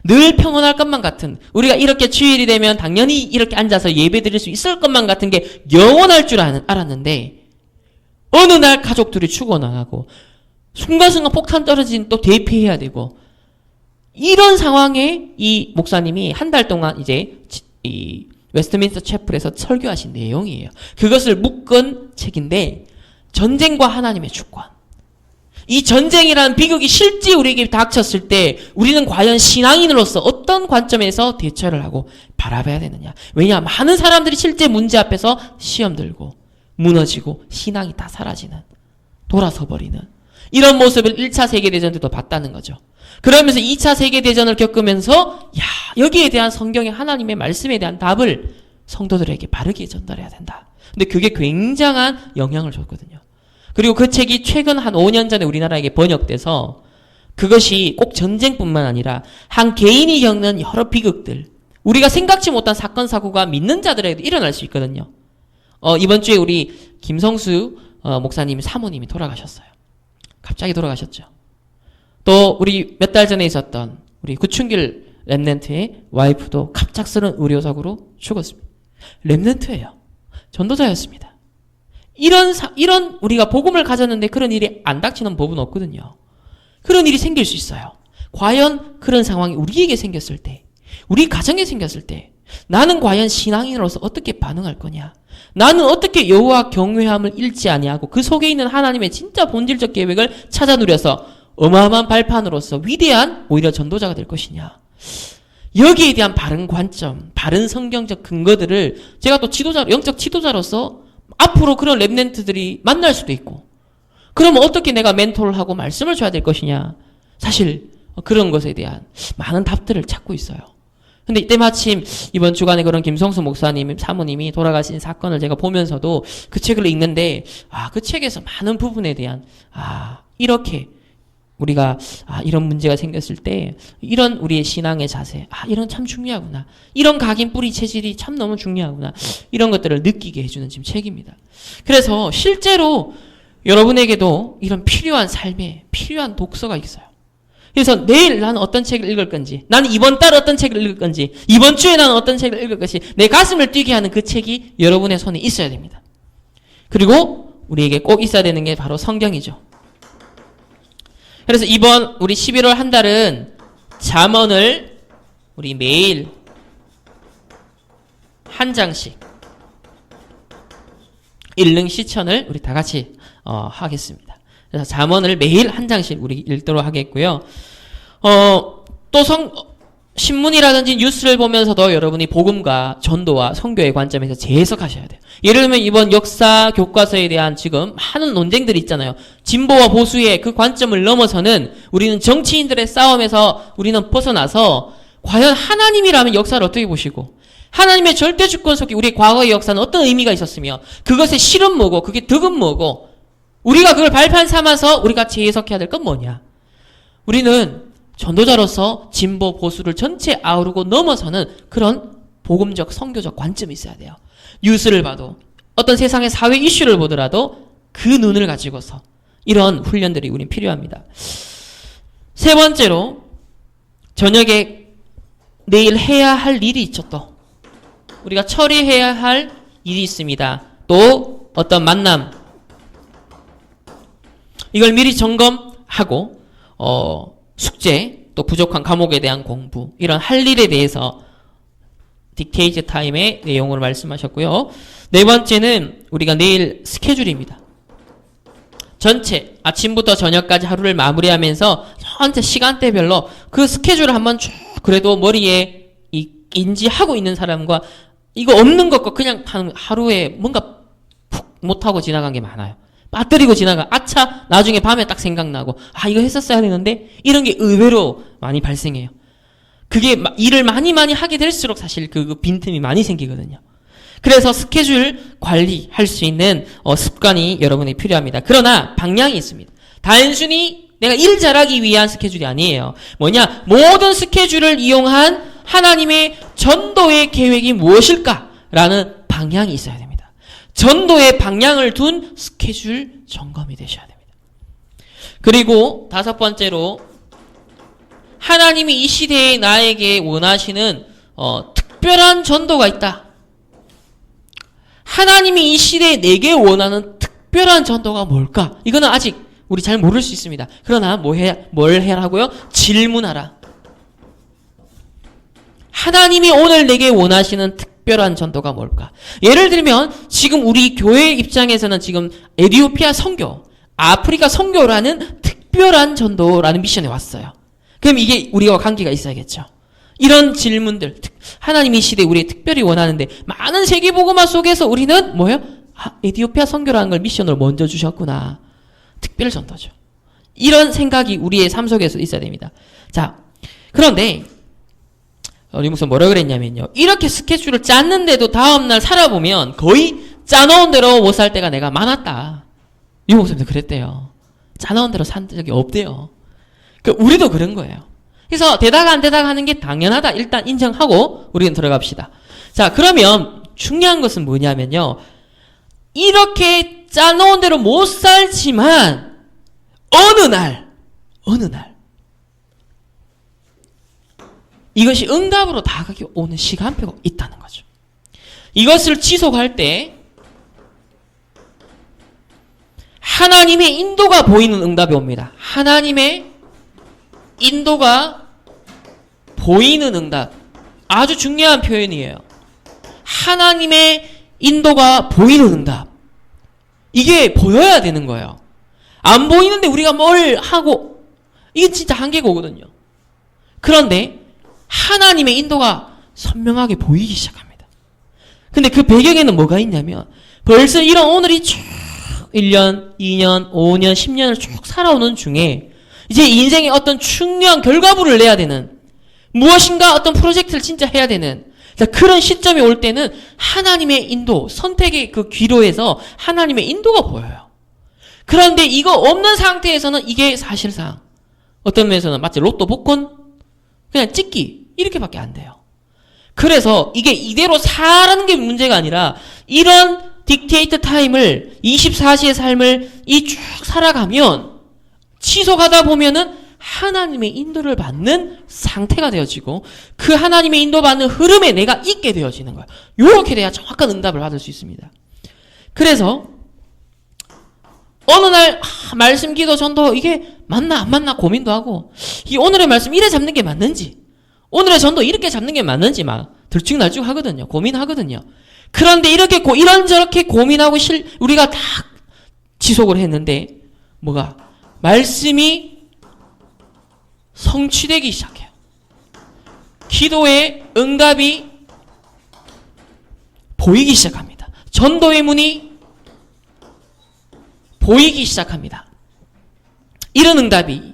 늘 평온할 것만 같은, 우리가 이렇게 주일이 되면 당연히 이렇게 앉아서 예배 드릴 수 있을 것만 같은 게 영원할 줄 알았는데, 어느 날 가족들이 죽어나가고 순간순간 폭탄 떨어진 또 대피해야 되고, 이런 상황에 이 목사님이 한 달 동안 이제 이 웨스트민스터 채플에서 설교하신 내용이에요. 그것을 묶은 책인데, 전쟁과 하나님의 주권. 이 전쟁이라는 비극이 실제 우리에게 닥쳤을 때 우리는 과연 신앙인으로서 어떤 관점에서 대처를 하고 바라봐야 되느냐. 왜냐, 많은 사람들이 실제 문제 앞에서 시험 들고 무너지고 신앙이 다 사라지는, 돌아서 버리는 이런 모습을 1차 세계대전 때도 봤다는 거죠. 그러면서 2차 세계대전을 겪으면서 여기에 대한 성경의 하나님의 말씀에 대한 답을 성도들에게 바르게 전달해야 된다. 근데 그게 굉장한 영향을 줬거든요. 그리고 그 책이 최근 한 5년 전에 우리나라에게 번역돼서 그것이 꼭 전쟁뿐만 아니라 한 개인이 겪는 여러 비극들, 우리가 생각지 못한 사건 사고가 믿는 자들에게도 일어날 수 있거든요. 이번 주에 우리 김성수 목사님 사모님이 돌아가셨어요. 갑자기 돌아가셨죠. 또 우리 몇 달 전에 있었던 우리 구춘길 렘넌트의 와이프도 갑작스러운 의료사고로 죽었습니다. 렘넌트예요. 전도자였습니다. 이런 우리가 복음을 가졌는데 그런 일이 안 닥치는 법은 없거든요. 그런 일이 생길 수 있어요. 과연 그런 상황이 우리에게 생겼을 때, 우리 가정에 생겼을 때 나는 과연 신앙인으로서 어떻게 반응할 거냐? 나는 어떻게 여호와 경외함을 잃지 아니하고 그 속에 있는 하나님의 진짜 본질적 계획을 찾아 누려서 어마어마한 발판으로서 위대한 오히려 전도자가 될 것이냐? 여기에 대한 바른 관점, 바른 성경적 근거들을 제가 또 영적 지도자로서 앞으로 그런 렘넌트들이 만날 수도 있고, 그러면 어떻게 내가 멘토를 하고 말씀을 줘야 될 것이냐? 사실 그런 것에 대한 많은 답들을 찾고 있어요. 근데 이때 마침 이번 주간에 그런 김성수 목사님, 사모님이 돌아가신 사건을 제가 보면서도 그 책을 읽는데, 그 책에서 많은 부분에 대한, 이렇게 우리가 이런 문제가 생겼을 때 이런 우리의 신앙의 자세, 이런 참 중요하구나, 이런 각인 뿌리 체질이 참 너무 중요하구나, 이런 것들을 느끼게 해주는 지금 책입니다. 그래서 실제로 여러분에게도 이런 필요한 삶에 필요한 독서가 있어요. 그래서 내일 나는 어떤 책을 읽을 건지, 나는 이번 달 어떤 책을 읽을 건지, 이번 주에 나는 어떤 책을 읽을 것이 내 가슴을 뛰게 하는 그 책이 여러분의 손에 있어야 됩니다. 그리고 우리에게 꼭 있어야 되는 게 바로 성경이죠. 그래서 이번 우리 11월 한 달은 잠언을 우리 매일 한 장씩 읽는 실천을 우리 다 같이 하겠습니다. 그래서 잠언을 매일 한 장씩 우리 읽도록 하겠고요. 또 신문이라든지 뉴스를 보면서도 여러분이 복음과 전도와 선교의 관점에서 재해석하셔야 돼요. 예를 들면 이번 역사 교과서에 대한 지금 많은 논쟁들이 있잖아요. 진보와 보수의 그 관점을 넘어서는 우리는 정치인들의 싸움에서 우리는 벗어나서 과연 하나님이라면 역사를 어떻게 보시고 하나님의 절대 주권 속에 우리의 과거의 역사는 어떤 의미가 있었으며 그것의 실은 뭐고 그게 득은 뭐고 우리가 그걸 발판 삼아서 우리가 재해석해야 될 건 뭐냐. 우리는 전도자로서 진보 보수를 전체 아우르고 넘어서는 그런 복음적 선교적 관점이 있어야 돼요. 뉴스를 봐도 어떤 세상의 사회 이슈를 보더라도 그 눈을 가지고서 이런 훈련들이 우린 필요합니다. 세 번째로 저녁에 내일 해야 할 일이 있죠. 또 우리가 처리해야 할 일이 있습니다. 또 어떤 만남 이걸 미리 점검하고 숙제 또 부족한 과목에 대한 공부 이런 할 일에 대해서 딕테이트 타임의 내용으로 말씀하셨고요. 네 번째는 우리가 내일 스케줄입니다. 전체 아침부터 저녁까지 하루를 마무리하면서 전체 시간대별로 그 스케줄을 한번 쭉 그래도 머리에 인지하고 있는 사람과 이거 없는 것과 그냥 하루에 뭔가 푹 못하고 지나간 게 많아요. 빠뜨리고 지나가 아차 나중에 밤에 딱 생각나고 이거 했었어야 되는데 이런 게 의외로 많이 발생해요. 그게 일을 많이 하게 될수록 사실 그 빈틈이 많이 생기거든요. 그래서 스케줄 관리할 수 있는 습관이 여러분이 필요합니다. 그러나 방향이 있습니다. 단순히 내가 일 잘하기 위한 스케줄이 아니에요. 뭐냐? 모든 스케줄을 이용한 하나님의 전도의 계획이 무엇일까라는 방향이 있어야 됩니다. 전도의 방향을 둔 스케줄 점검이 되셔야 됩니다. 그리고 다섯 번째로 하나님이 이 시대에 나에게 원하시는 특별한 전도가 있다. 하나님이 이 시대에 내게 원하는 특별한 전도가 뭘까? 이거는 아직 우리 잘 모를 수 있습니다. 그러나 뭘 해라고요? 질문하라. 하나님이 오늘 내게 원하시는 특별한 전도가 뭘까? 예를 들면 지금 우리 교회 입장에서는 지금 에티오피아 선교, 아프리카 선교라는 특별한 전도라는 미션에 왔어요. 그럼 이게 우리와 관계가 있어야겠죠. 이런 질문들, 하나님이 이 시대에 우리 특별히 원하는데 많은 세계복음화 속에서 우리는 뭐예요? 에티오피아 선교라는 걸 미션으로 먼저 주셨구나. 특별 전도죠. 이런 생각이 우리의 삶 속에서 있어야 됩니다. 자, 그런데 우리 목사 뭐라 그랬냐면요. 이렇게 스케줄을 짰는데도 다음날 살아보면 거의 짜놓은 대로 못 살 때가 내가 많았다. 이 목사님도 그랬대요. 짜놓은 대로 산 적이 없대요. 우리도 그런 거예요. 그래서 되다가 안 되다가 하는 게 당연하다. 일단 인정하고 우리는 들어갑시다. 자, 그러면 중요한 것은 뭐냐면요. 이렇게 짜놓은 대로 못 살지만 어느 날 이것이 응답으로 다가게 오는 시간표가 있다는 거죠. 이것을 지속할 때 하나님의 인도가 보이는 응답이 옵니다. 하나님의 인도가 보이는 응답. 아주 중요한 표현이에요. 하나님의 인도가 보이는 응답. 이게 보여야 되는 거예요. 안 보이는데 우리가 뭘 하고 이게 진짜 한계가 오거든요. 그런데 하나님의 인도가 선명하게 보이기 시작합니다. 근데 그 배경에는 뭐가 있냐면 벌써 이런 오늘이 쭉 1년, 2년, 5년, 10년을 쭉 살아오는 중에 이제 인생의 어떤 중요한 결과물을 내야 되는 무엇인가 어떤 프로젝트를 진짜 해야 되는 그런 시점이 올 때는 하나님의 인도, 선택의 그 기로에서 하나님의 인도가 보여요. 그런데 이거 없는 상태에서는 이게 사실상 어떤 면에서는 마치 로또 복권 그냥 찍기 이렇게밖에 안 돼요. 그래서 이게 이대로 살아는 게 문제가 아니라 이런 딕테이트 타임을 24시의 삶을 이 쭉 살아가면 지속하다 보면은 하나님의 인도를 받는 상태가 되어지고 그 하나님의 인도받는 흐름에 내가 있게 되어지는 거예요. 이렇게 돼야 정확한 응답을 받을 수 있습니다. 그래서 어느 날 말씀, 기도, 전도 이게 맞나 안 맞나 고민도 하고 이 오늘의 말씀 이래 잡는 게 맞는지 오늘의 전도 이렇게 잡는 게 맞는지 막 들쭉날쭉 하거든요. 고민하거든요. 그런데 이렇게 이런저렇게 고민하고 우리가 다 지속을 했는데 뭐가? 말씀이 성취되기 시작해요. 기도의 응답이 보이기 시작합니다. 전도의 문이 보이기 시작합니다. 이런 응답이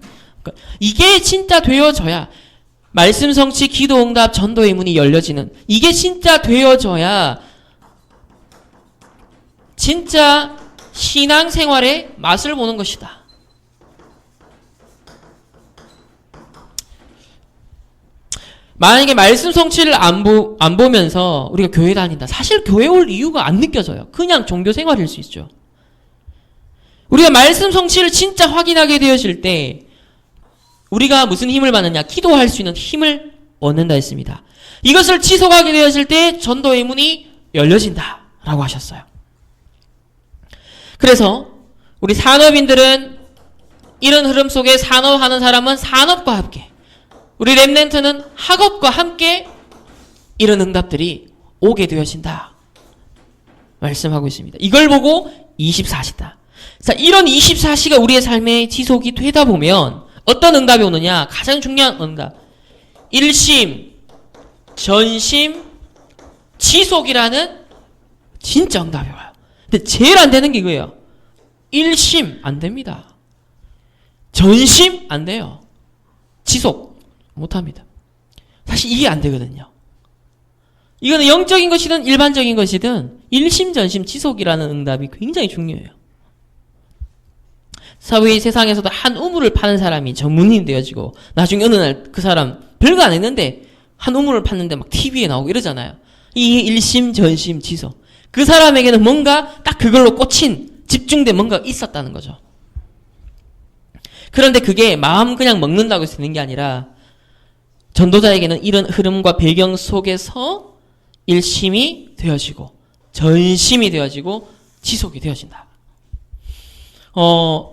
이게 진짜 되어져야 말씀 성취, 기도 응답, 전도의 문이 열려지는 이게 진짜 되어져야 진짜 신앙생활의 맛을 보는 것이다. 만약에 말씀 성취를 안 보면서 우리가 교회 다닌다. 사실 교회 올 이유가 안 느껴져요. 그냥 종교 생활일 수 있죠. 우리가 말씀 성취를 진짜 확인하게 되어질 때 우리가 무슨 힘을 받느냐? 기도할 수 있는 힘을 얻는다 했습니다. 이것을 지속하게 되어질 때 전도의 문이 열려진다 라고 하셨어요. 그래서 우리 산업인들은 이런 흐름 속에 산업하는 사람은 산업과 함께 우리 렘넌트는 학업과 함께 이런 응답들이 오게 되어진다 말씀하고 있습니다. 이걸 보고 24시다. 자, 이런 24시가 우리의 삶에 지속이 되다 보면 어떤 응답이 오느냐? 가장 중요한 응답. 일심, 전심, 지속이라는 진짜 응답이 와요. 근데 제일 안 되는 게 이거예요. 일심 안 됩니다. 전심 안 돼요. 지속 못합니다. 사실 이게 안 되거든요. 이거는 영적인 것이든 일반적인 것이든 일심, 전심, 지속이라는 응답이 굉장히 중요해요. 사회 세상에서도 한 우물을 파는 사람이 전문인 되어지고 나중에 어느 날 그 사람 별거 안 했는데 한 우물을 팠는데 막 TV에 나오고 이러잖아요. 이게 일심, 전심, 지속. 그 사람에게는 뭔가 딱 그걸로 꽂힌 집중된 뭔가가 있었다는 거죠. 그런데 그게 마음 그냥 먹는다고 해서 되는 게 아니라 전도자에게는 이런 흐름과 배경 속에서 일심이 되어지고 전심이 되어지고 지속이 되어진다.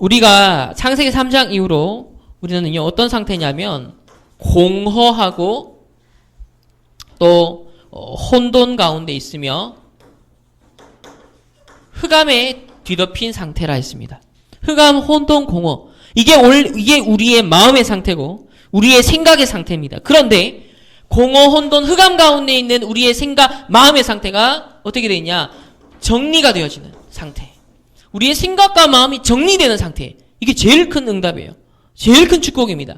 우리가 창세기 3장 이후로 우리는 어떤 상태냐면 공허하고 또 혼돈 가운데 있으며 흑암에 뒤덮인 상태라 했습니다. 흑암, 혼돈, 공허. 이게 우리의 마음의 상태고 우리의 생각의 상태입니다. 그런데 공허, 혼돈, 흑암 가운데 있는 우리의 생각, 마음의 상태가 어떻게 되어 있냐? 정리가 되어지는 상태. 우리의 생각과 마음이 정리되는 상태. 이게 제일 큰 응답이에요. 제일 큰 축복입니다.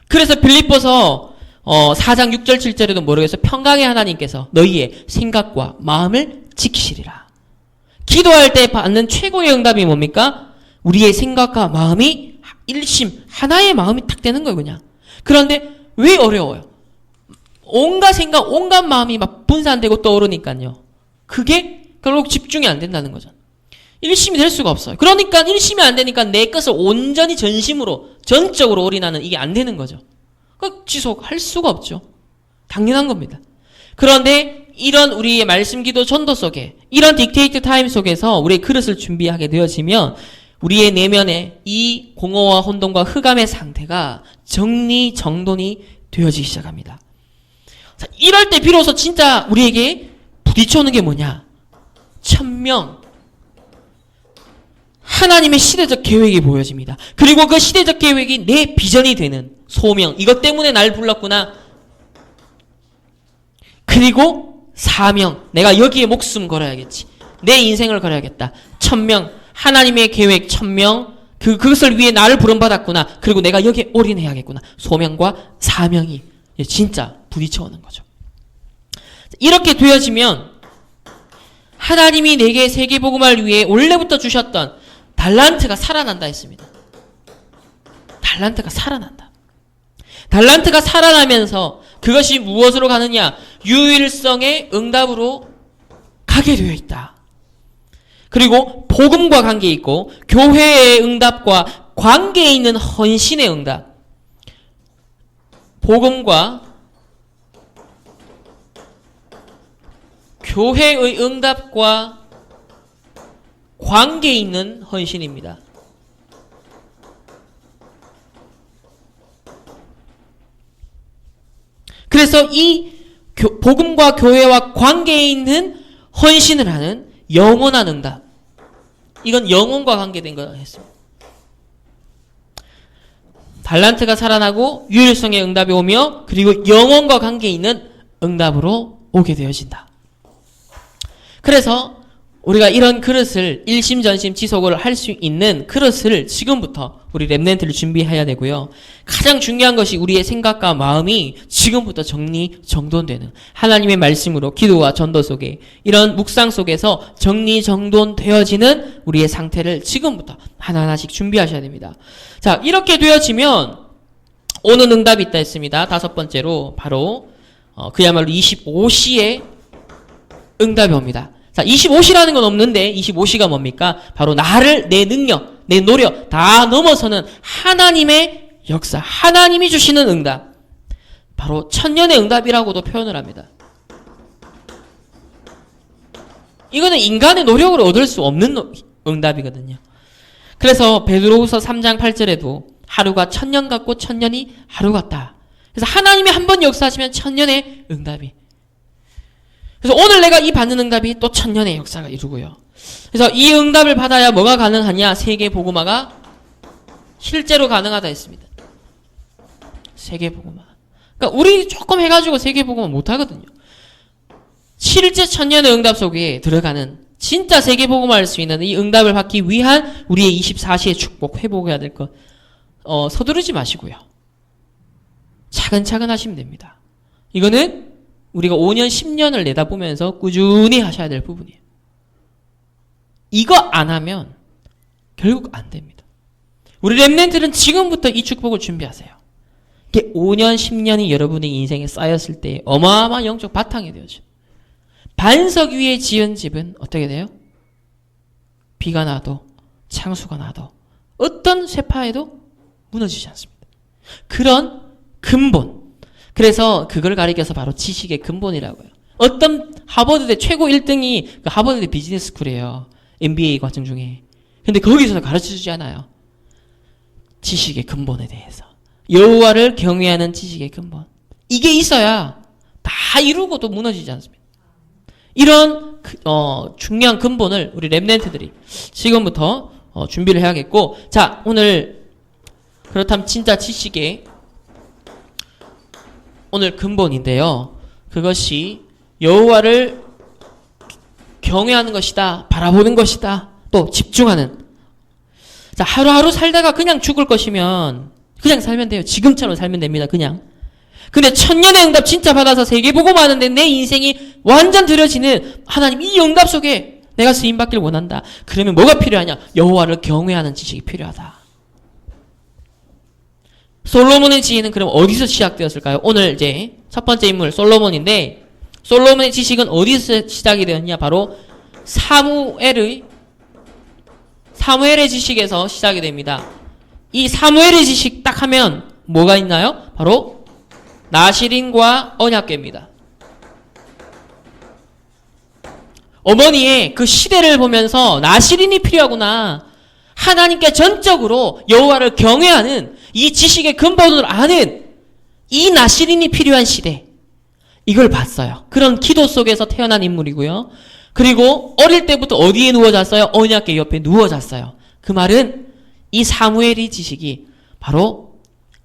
그래서 빌립보서 4장 6절 7절에도 뭐라고 해서 평강의 하나님께서 너희의 생각과 마음을 지키시리라. 기도할 때 받는 최고의 응답이 뭡니까? 우리의 생각과 마음이 일심, 하나의 마음이 딱 되는 거예요, 그냥. 그런데 왜 어려워요? 온갖 생각, 온갖 마음이 막 분산되고 떠오르니까요. 그게 결국 집중이 안 된다는 거죠. 일심이 될 수가 없어요. 그러니까 일심이 안 되니까 내 것을 온전히 전심으로, 전적으로 올인하는 이게 안 되는 거죠. 그 지속할 수가 없죠. 당연한 겁니다. 그런데 이런 우리의 말씀, 기도, 전도 속에 이런 딕테이트 타임 속에서 우리의 그릇을 준비하게 되어지면 우리의 내면에 이 공허와 혼돈과 흑암의 상태가 정리, 정돈이 되어지기 시작합니다. 자, 이럴 때 비로소 진짜 우리에게 부딪혀오는 게 뭐냐? 천명. 하나님의 시대적 계획이 보여집니다. 그리고 그 시대적 계획이 내 비전이 되는 소명. 이것 때문에 날 불렀구나. 그리고 사명. 내가 여기에 목숨 걸어야겠지. 내 인생을 걸어야겠다. 천명. 하나님의 계획 천명. 그것을 위해 나를 부름받았구나. 그리고 내가 여기에 올인해야겠구나. 소명과 사명이 진짜 부딪혀오는 거죠. 이렇게 되어지면 하나님이 내게 세계복음을 위해 원래부터 주셨던 달란트가 살아난다 했습니다. 달란트가 살아난다. 달란트가 살아나면서 그것이 무엇으로 가느냐? 유일성의 응답으로 가게 되어 있다. 그리고 복음과 관계에 있고 교회의 응답과 관계에 있는 헌신의 응답. 복음과 교회의 응답과 관계 있는 헌신입니다. 그래서 이 복음과 교회와 관계에 있는 헌신을 하는 영원한 응답. 이건 영혼과 관계된 거 했습니다. 달란트가 살아나고 유일성의 응답이 오며 그리고 영혼과 관계 있는 응답으로 오게 되어진다. 그래서 우리가 이런 그릇을 일심전심 지속을 할 수 있는 그릇을 지금부터 우리 렘넌트를 준비해야 되고요. 가장 중요한 것이 우리의 생각과 마음이 지금부터 정돈되는 하나님의 말씀으로 기도와 전도 속에 이런 묵상 속에서 정돈되어지는 우리의 상태를 지금부터 하나하나씩 준비하셔야 됩니다. 자, 이렇게 되어지면 오는 응답이 있다 했습니다. 다섯 번째로 바로 그야말로 25시의 응답이 옵니다. 자, 25시라는 건 없는데 25시가 뭡니까? 바로 나를, 내 능력, 내 노력 다 넘어서는 하나님의 역사, 하나님이 주시는 응답. 바로 천년의 응답이라고도 표현을 합니다. 이거는 인간의 노력으로 얻을 수 없는 응답이거든요. 그래서 베드로후서 3장 8절에도 하루가 천년 같고 천년이 하루 같다. 그래서 하나님이 한 번 역사하시면 천년의 응답이. 그래서 오늘 내가 이 받는 응답이 또 천년의 역사가 이루고요. 그래서 이 응답을 받아야 뭐가 가능하냐? 세계 복음화가 실제로 가능하다 했습니다. 세계 복음화. 그러니까 우리 조금 해가지고 세계 복음화 못하거든요. 실제 천년의 응답 속에 들어가는 진짜 세계 복음화 할 수 있는 이 응답을 받기 위한 우리의 24시의 축복, 회복해야 될 것 서두르지 마시고요. 차근차근 하시면 됩니다. 이거는 우리가 5년, 10년을 내다보면서 꾸준히 하셔야 될 부분이에요. 이거 안 하면 결국 안 됩니다. 우리 렘넌트는 지금부터 이 축복을 준비하세요. 이게 5년, 10년이 여러분의 인생에 쌓였을 때 어마어마한 영적 바탕이 되어져요. 반석 위에 지은 집은 어떻게 돼요? 비가 나도 창수가 나도 어떤 쇠파에도 무너지지 않습니다. 그런 근본. 그래서 그걸 가리켜서 바로 지식의 근본이라고요. 어떤 하버드대 최고 1등이 하버드대 비즈니스 스쿨이에요. MBA 과정 중에. 근데 거기서도 가르쳐주지 않아요. 지식의 근본에 대해서. 여호와를 경외하는 지식의 근본. 이게 있어야 다 이루고도 무너지지 않습니다. 이런 중요한 근본을 우리 렘넌트들이 지금부터 준비를 해야겠고, 자, 오늘 그렇다면 진짜 지식의 오늘 근본인데요. 그것이 여호와를 경외하는 것이다. 바라보는 것이다. 또 집중하는. 자, 하루하루 살다가 그냥 죽을 것이면 그냥 살면 돼요. 지금처럼 살면 됩니다. 그냥. 근데 천년의 응답 진짜 받아서 세계복음 하는데 내 인생이 완전 들여지는 하나님 이 응답 속에 내가 쓰임받기를 원한다. 그러면 뭐가 필요하냐? 여호와를 경외하는 지식이 필요하다. 솔로몬의 지혜는 그럼 어디서 시작되었을까요? 오늘 이제 첫 번째 인물 솔로몬인데 솔로몬의 지식은 어디서 시작이 되었냐? 바로 사무엘의 지식에서 시작이 됩니다. 이 사무엘의 지식 딱 하면 뭐가 있나요? 바로 나시린과 언약궤입니다. 어머니의 그 시대를 보면서 나시린이 필요하구나. 하나님께 전적으로 여호와를 경외하는 이 지식의 근본을 아는 이 나시린이 필요한 시대. 이걸 봤어요. 그런 기도 속에서 태어난 인물이고요. 그리고 어릴 때부터 어디에 누워 잤어요? 언약궤 옆에 누워 잤어요. 그 말은 이 사무엘의 지식이 바로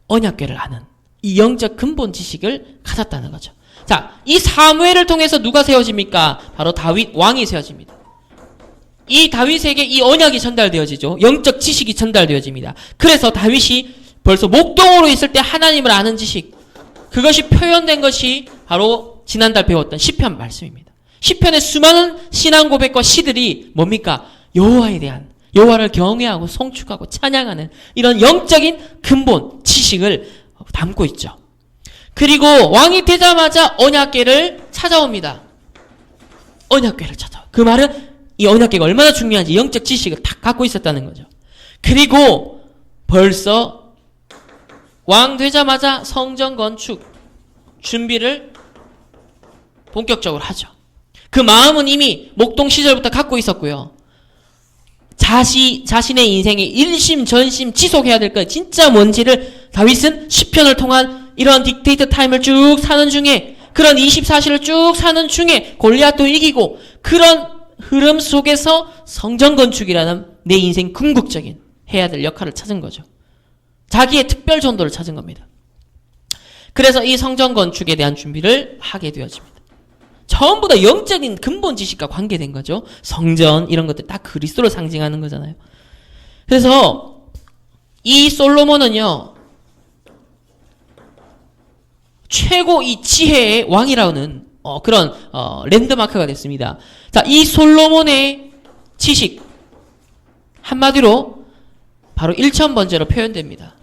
언약궤를 아는 이 영적 근본 지식을 가졌다는 거죠. 자, 이 사무엘을 통해서 누가 세워집니까? 바로 다윗 왕이 세워집니다. 이 다윗에게 이 언약이 전달되어지죠. 영적 지식이 전달되어집니다. 그래서 다윗이 벌써 목동으로 있을 때 하나님을 아는 지식, 그것이 표현된 것이 바로 지난달 배웠던 시편 말씀입니다. 시편의 수많은 신앙 고백과 시들이 뭡니까? 여호와에 대한, 여호와를 경외하고 송축하고 찬양하는 이런 영적인 근본 지식을 담고 있죠. 그리고 왕이 되자마자 언약궤를 찾아옵니다. 언약궤를 찾아와. 그 말은 이 언약궤가 얼마나 중요한지 영적 지식을 다 갖고 있었다는 거죠. 그리고 벌써 왕 되자마자 성전 건축 준비를 본격적으로 하죠. 그 마음은 이미 목동 시절부터 갖고 있었고요. 자신의 인생에 일심전심 지속해야 될 것 진짜 뭔지를 다윗은 시편을 통한 이런 딕테이트 타임을 쭉 사는 중에, 그런 24시를 쭉 사는 중에 골리앗도 이기고, 그런 흐름 속에서 성전 건축이라는 내 인생 궁극적인 해야 될 역할을 찾은 거죠. 자기의 특별 전도를 찾은 겁니다. 그래서 이 성전 건축에 대한 준비를 하게 되어집니다. 전부 다 영적인 근본 지식과 관계된 거죠. 성전 이런 것들 다 그리스도를 상징하는 거잖아요. 그래서 이 솔로몬은요, 최고 이 지혜의 왕이라는 그런 랜드마크가 됐습니다. 자, 이 솔로몬의 지식 한마디로 바로 1000번째로 표현됩니다.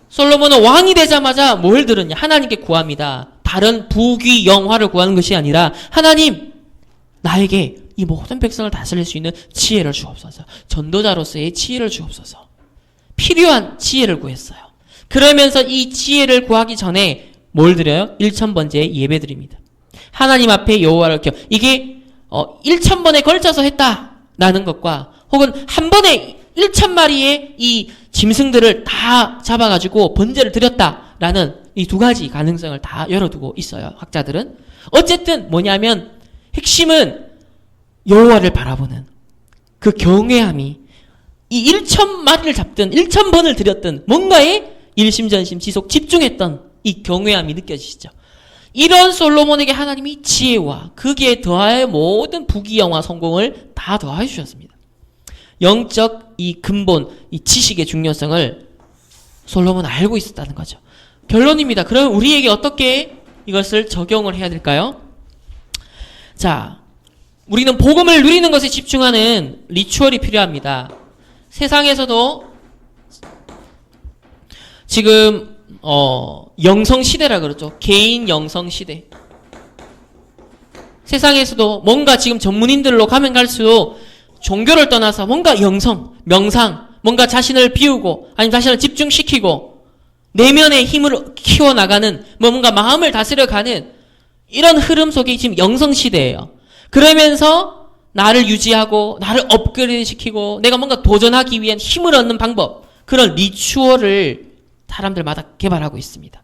솔로몬은 왕이 되자마자 뭘 들었냐? 하나님께 구합니다. 다른 부귀 영화를 구하는 것이 아니라, 하나님, 나에게 이 모든 백성을 다스릴 수 있는 지혜를 주옵소서. 전도자로서의 지혜를 주옵소서. 필요한 지혜를 구했어요. 그러면서 이 지혜를 구하기 전에 뭘 드려요? 1000번째 예배 드립니다. 하나님 앞에 여호와를 이게 1000번에 걸쳐서 했다라는 것과, 혹은 한 번에 1000마리의 이 짐승들을 다 잡아가지고 번제를 드렸다라는 이 두 가지 가능성을 다 열어두고 있어요. 학자들은. 어쨌든 뭐냐면 핵심은 여호와를 바라보는 그 경외함이, 이 1000마리를 잡든 1000번을 드렸든 뭔가에 일심전심 지속 집중했던 이 경외함이 느껴지시죠. 이런 솔로몬에게 하나님이 지혜와 거기에 더하여 모든 부귀영화 성공을 다 더하여 주셨습니다. 영적 이 근본, 이 지식의 중요성을 솔로몬은 알고 있었다는 거죠. 결론입니다. 그럼 우리에게 어떻게 이것을 적용을 해야 될까요? 자, 우리는 복음을 누리는 것에 집중하는 리추얼이 필요합니다. 세상에서도 지금 영성 시대라 그러죠. 개인 영성 시대. 세상에서도 뭔가 지금 전문인들로 가면 갈수록 종교를 떠나서 뭔가 영성, 명상, 뭔가 자신을 비우고 아니면 자신을 집중시키고 내면의 힘을 키워나가는, 뭔가 마음을 다스려가는 이런 흐름 속에 지금 영성시대예요. 그러면서 나를 유지하고 나를 업그레이드 시키고 내가 뭔가 도전하기 위한 힘을 얻는 방법, 그런 리추얼을 사람들마다 개발하고 있습니다.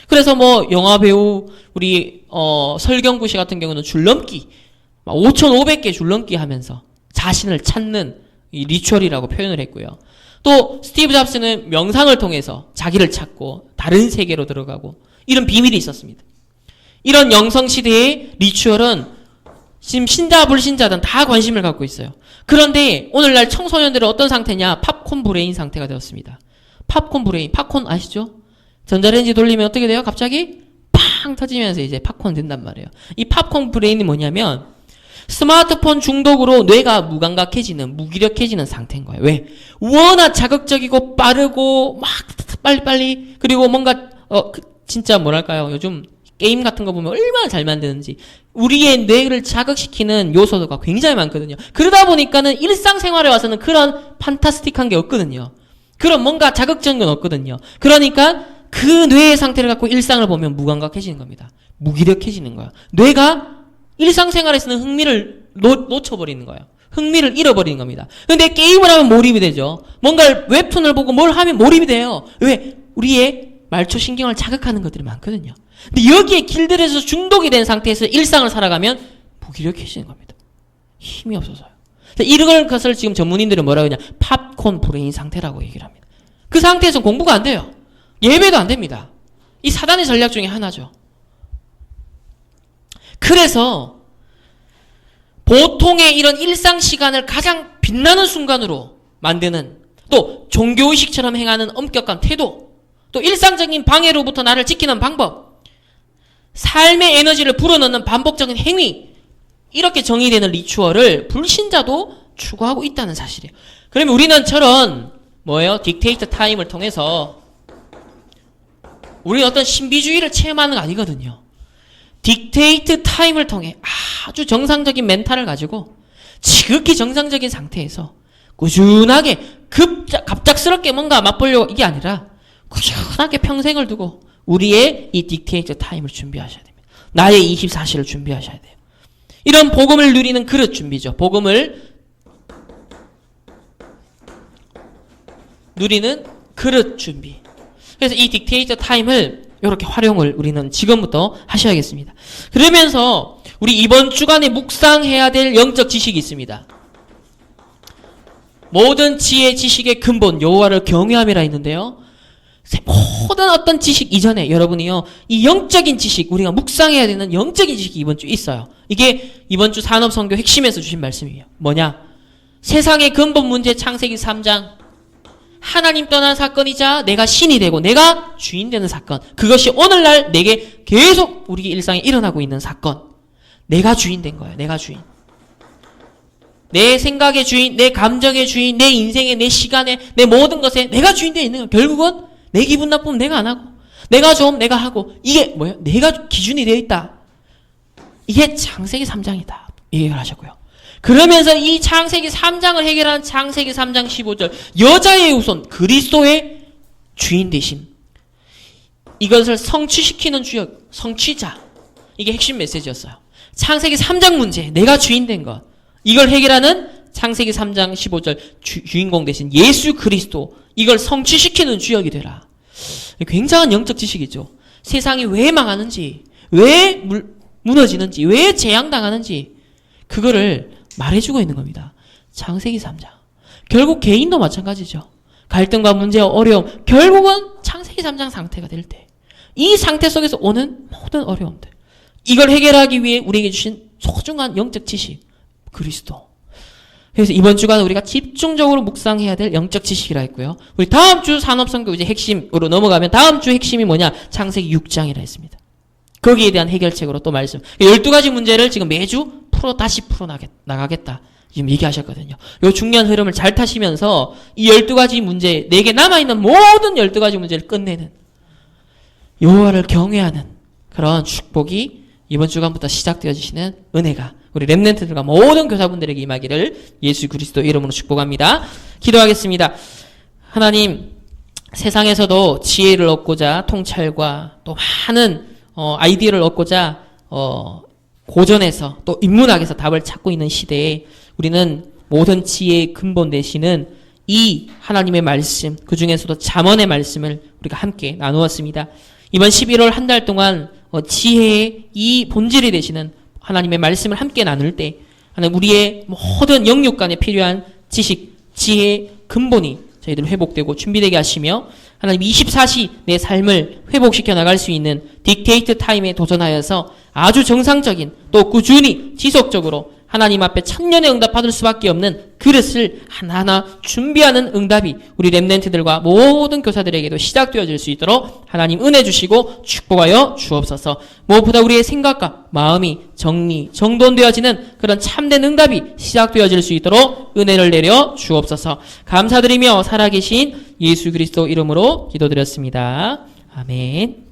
그래서 뭐 영화배우 우리 설경구 씨 같은 경우는 줄넘기 5,500개 줄넘기 하면서 자신을 찾는 이 리추얼이라고 표현을 했고요. 또 스티브 잡스는 명상을 통해서 자기를 찾고 다른 세계로 들어가고 이런 비밀이 있었습니다. 이런 영성시대의 리추얼은 지금 신자 불신자든 다 관심을 갖고 있어요. 그런데 오늘날 청소년들은 어떤 상태냐? 팝콘 브레인 상태가 되었습니다. 팝콘 브레인, 팝콘 아시죠? 전자레인지 돌리면 어떻게 돼요? 갑자기 팡 터지면서 이제 팝콘 된단 말이에요. 이 팝콘 브레인이 뭐냐면 스마트폰 중독으로 뇌가 무감각해지는, 무기력해지는 상태인 거예요. 왜? 워낙 자극적이고 빠르고 막 빨리빨리, 그리고 뭔가 진짜 뭐랄까요? 요즘 게임 같은 거 보면 얼마나 잘 만드는지 우리의 뇌를 자극시키는 요소가 굉장히 많거든요. 그러다 보니까는 일상생활에 와서는 그런 판타스틱한 게 없거든요. 그런 뭔가 자극적인 건 없거든요. 그러니까 그 뇌의 상태를 갖고 일상을 보면 무감각해지는 겁니다. 무기력해지는 거야. 뇌가 일상생활에서는 흥미를 놓쳐버리는 거예요. 흥미를 잃어버리는 겁니다. 근데 게임을 하면 몰입이 되죠. 뭔가 웹툰을 보고 뭘 하면 몰입이 돼요. 왜? 우리의 말초신경을 자극하는 것들이 많거든요. 근데 여기에 길들여서 중독이 된 상태에서 일상을 살아가면 무기력해지는 겁니다. 힘이 없어서요. 이런 것을 지금 전문인들은 뭐라고 하냐? 팝콘 브레인 상태라고 얘기를 합니다. 그 상태에서 공부가 안 돼요. 예배도 안 됩니다. 이 사단의 전략 중에 하나죠. 그래서 보통의 이런 일상 시간을 가장 빛나는 순간으로 만드는, 또 종교의식처럼 행하는 엄격한 태도, 또 일상적인 방해로부터 나를 지키는 방법, 삶의 에너지를 불어넣는 반복적인 행위, 이렇게 정의되는 리추얼을 불신자도 추구하고 있다는 사실이에요. 그러면 우리는 저런 뭐예요? 딕테이터 타임을 통해서 우리는 어떤 신비주의를 체험하는 거 아니거든요. 딕테이트 타임을 통해 아주 정상적인 멘탈을 가지고 지극히 정상적인 상태에서 꾸준하게 갑작스럽게 뭔가 맛보려고 이게 아니라 꾸준하게 평생을 두고 우리의 이 딕테이트 타임을 준비하셔야 됩니다. 나의 24시를 준비하셔야 돼요. 이런 복음을 누리는 그릇 준비죠. 복음을 누리는 그릇 준비. 그래서 이 딕테이터 타임을 이렇게 활용을 우리는 지금부터 하셔야겠습니다. 그러면서 우리 이번 주간에 묵상해야 될 영적 지식이 있습니다. 모든 지혜 지식의 근본 여호와를 경외함이라 있는데요. 모든 어떤 지식 이전에 여러분이요, 이 영적인 지식, 우리가 묵상해야 되는 영적인 지식이 이번 주에 있어요. 이게 이번 주 산업선교 핵심에서 주신 말씀이에요. 뭐냐? 세상의 근본 문제 창세기 3장. 하나님 떠난 사건이자 내가 신이 되고 내가 주인 되는 사건. 그것이 오늘날 내게 계속 우리 일상에 일어나고 있는 사건. 내가 주인 된 거예요. 내가 주인. 내 생각의 주인, 내 감정의 주인, 내 인생의, 내 시간의, 내 모든 것에 내가 주인 되어 있는 거예요. 결국은 내 기분 나쁘면 내가 안 하고, 내가 좋으면 내가 하고, 이게 뭐예요? 내가 기준이 되어 있다. 이게 창세기 3장이다. 얘기를 하셨고요. 그러면서 이 창세기 3장을 해결하는 창세기 3장 15절, 여자의 우선 그리스도의 주인 되심. 이것을 성취시키는 주역, 성취자. 이게 핵심 메시지였어요. 창세기 3장 문제, 내가 주인 된 것. 이걸 해결하는 창세기 3장 15절, 주인공 대신 예수 그리스도. 이걸 성취시키는 주역이 되라. 굉장한 영적 지식이죠. 세상이 왜 망하는지, 왜 무너지는지, 왜 재앙당하는지 그거를 말해주고 있는 겁니다. 창세기 3장. 결국 개인도 마찬가지죠. 갈등과 문제와 어려움, 결국은 창세기 3장 상태가 될 때, 이 상태 속에서 오는 모든 어려움들, 이걸 해결하기 위해 우리에게 주신 소중한 영적 지식, 그리스도. 그래서 이번 주간 우리가 집중적으로 묵상해야 될 영적 지식이라 했고요. 우리 다음 주 산업선교 이제 핵심으로 넘어가면 다음 주 핵심이 뭐냐? 창세기 6장이라 했습니다. 거기에 대한 해결책으로 또 말씀. 12가지 문제를 지금 매주 다시 풀어나가겠다. 지금 얘기하셨거든요. 요 중요한 흐름을 잘 타시면서 이 12가지 문제, 내게 남아있는 모든 12가지 문제를 끝내는, 여호와를 경외하는 그런 축복이 이번 주간부터 시작되어지시는 은혜가 우리 렘넌트들과 모든 교사분들에게 임하기를 예수 그리스도 이름으로 축복합니다. 기도하겠습니다. 하나님, 세상에서도 지혜를 얻고자 통찰과 또 많은 아이디어를 얻고자 고전에서 또 인문학에서 답을 찾고 있는 시대에 우리는 모든 지혜의 근본 되시는 이 하나님의 말씀, 그 중에서도 잠언의 말씀을 우리가 함께 나누었습니다. 이번 11월 한 달 동안 지혜의 이 본질이 되시는 하나님의 말씀을 함께 나눌 때 하나님 우리의 모든 영육간에 필요한 지식, 지혜의 근본이 저희들 회복되고 준비되게 하시며 하나님 24시 내 삶을 회복시켜 나갈 수 있는 딕테이트 타임에 도전하여서 아주 정상적인 또 꾸준히 지속적으로 하나님 앞에 천년의 응답 받을 수밖에 없는 그릇을 하나하나 준비하는 응답이 우리 렘넌트들과 모든 교사들에게도 시작되어질 수 있도록 하나님 은혜 주시고 축복하여 주옵소서. 무엇보다 우리의 생각과 마음이 정돈되어지는 그런 참된 응답이 시작되어질 수 있도록 은혜를 내려 주옵소서. 감사드리며 살아계신 예수 그리스도 이름으로 기도드렸습니다. 아멘.